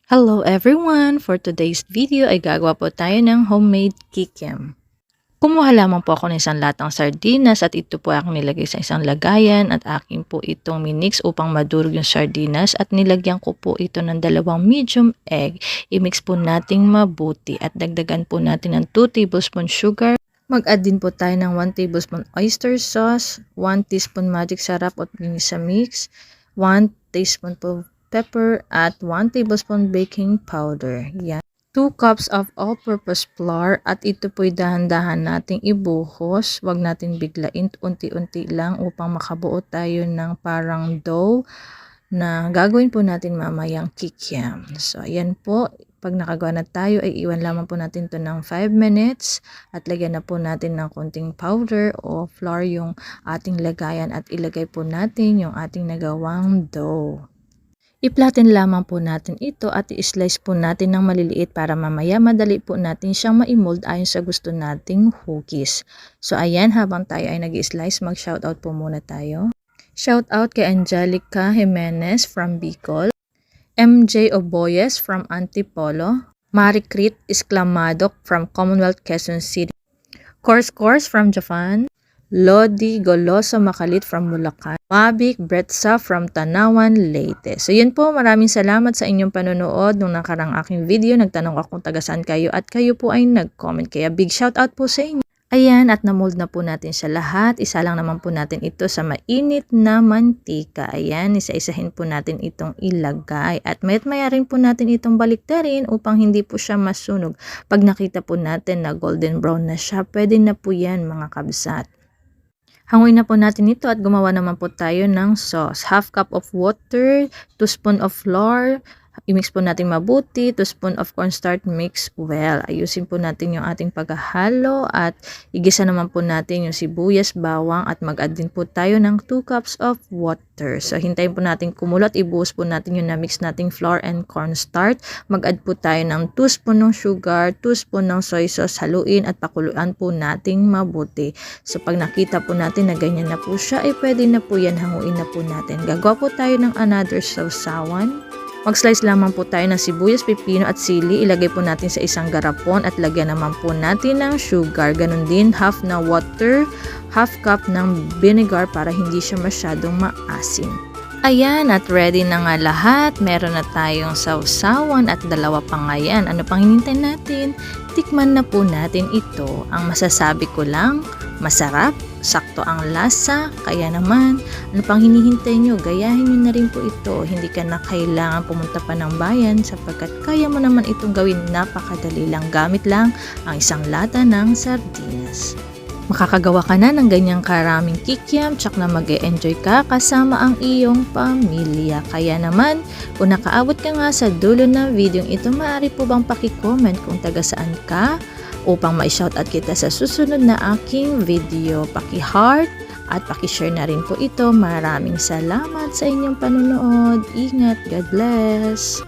Hello everyone! For today's video ay gagawa po tayo ng homemade kikiam. Kumuha lamang po ako ng isang latang sardinas at ito po aking nilagay sa isang lagayan at aking po itong minix upang madurog yung sardinas at nilagyan ko po ito ng 2 medium egg. I-mix po nating mabuti at dagdagan po natin ng 2 tablespoon sugar. Mag-add din po tayo ng 1 tablespoon oyster sauce, 1 teaspoon magic sarap at sa mix, 1 teaspoon po pepper at 1 tablespoon baking powder. Yan. 2 cups of all-purpose flour at ito po'y dahan-dahan nating ibuhos. Huwag natin biglain, unti-unti lang upang makabuo tayo ng parang dough na gagawin po natin mamayang kikiam. So, ayan po. Pag nakagawa na tayo, ay iwan lamang po natin to ng 5 minutes at lagyan na po natin ng konting powder o flour yung ating lagayan at ilagay po natin yung ating nagawang dough. I-flatten lamang po natin ito at i-slice po natin ng maliliit para mamaya madali po natin siyang ma-mold ayon sa gusto nating cookies. So ayan, habang tayo ay nag-slice, mag-shoutout po muna tayo. Shoutout kay Angelica Jimenez from Bicol, MJ Oboyes from Antipolo, Maricrit Esclamadok from Commonwealth Quezon City, Course from Japan, Lodi Goloso Makalit from Bulacan, Mabik Bretsa from Tanawan, Leyte. So yun po, maraming salamat sa inyong panonood nung nakarang aking video. Nagtanong ako kung taga saan kayo at kayo po ay nag-comment. Kaya big shout out po sa inyo. Ayan, at namold na po natin siya lahat. Isa lang naman po natin ito sa mainit na mantika. Ayan, isa-isahin po natin itong ilagay. At maya rin po natin itong baliktarin upang hindi po siya masunog. Pag nakita po natin na golden brown na siya, pwede na po yan mga kabsat. Hanguin na po natin ito at gumawa naman po tayo ng sauce. Half cup of water, 2 spoon of flour, i-mix po natin mabuti, 2 spoon of cornstarch, mix well. Ayusin po natin yung ating paghahalo at igisa naman po natin yung sibuyas, bawang at mag-add din po tayo ng 2 cups of water. So hintayin po natin kumulo at ibuhos po natin yung na-mix nating flour and cornstarch. Mag-add po tayo ng 2 spoon ng sugar, 2 spoon ng soy sauce, haluin at pakuluan po nating mabuti. So pag nakita po natin na ganyan na po siya, ay pwede na po yan, hanguin na po natin. Gagawa po tayo ng another sausawan. Mag-slice lamang po tayo ng sibuyas, pipino at sili. Ilagay po natin sa isang garapon at lagyan naman po natin ng sugar. Ganon din, half na water, half cup ng vinegar para hindi siya masyadong maasim. Ayan, at ready na nga lahat. Meron na tayong sausawan at 2 pa nga yan. Ano pang hinintay natin? Tikman na po natin ito. Ang masasabi ko lang, masarap, sakto ang lasa, kaya naman, ano pang hinihintay nyo? Gayahin nyo na rin po ito. Hindi ka na kailangan pumunta pa ng bayan sapagkat kaya mo naman itong gawin, napakadali lang. Gamit lang ang isang lata ng sardinas. Makakagawa ka na ng ganyang karaming kikiam, tsak na mag-e-enjoy ka kasama ang iyong pamilya. Kaya naman, kung nakaabot ka nga sa dulo ng video ito, maaari po bang paki-comment kung taga saan ka upang ma-shoutout kita sa susunod na aking video. Paki-heart at paki-share na rin po ito. Maraming salamat sa inyong panonood. Ingat, God bless!